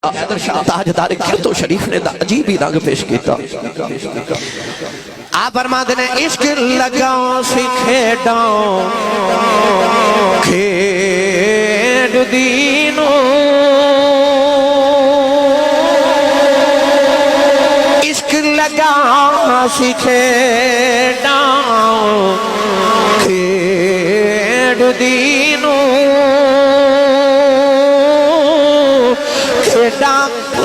حیدر شاہ تاجدار کرتو شریف نے عجیبی رنگ پیش کیتا آپ فرماتے ہیں عشق لگاؤں سی کھیڑاؤں کھیڑ دینوں عشق لگاؤں سی کھیڑاؤں کھیڑ دینوں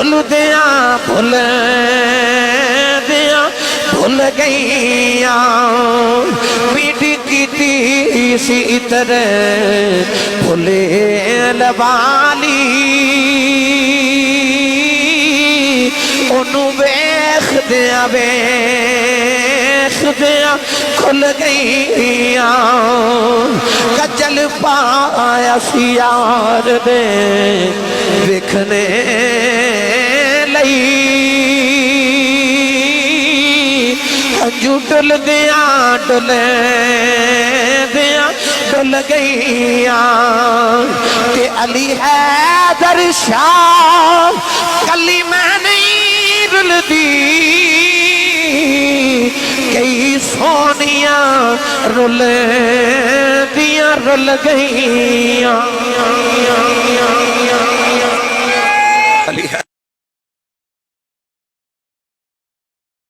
بھول دیاں بھول گئیاں میٹھی کی تیسی طرح بھولے لبالی انہوں بیخ دیاں کھل گئیاں کچل پایا سیار دے وکھنے لئی ہنجو ڈل گئیاں کہ علی حیدر شاہ کلی میں نہیں رل دی کئی سونیاں رل گئیاں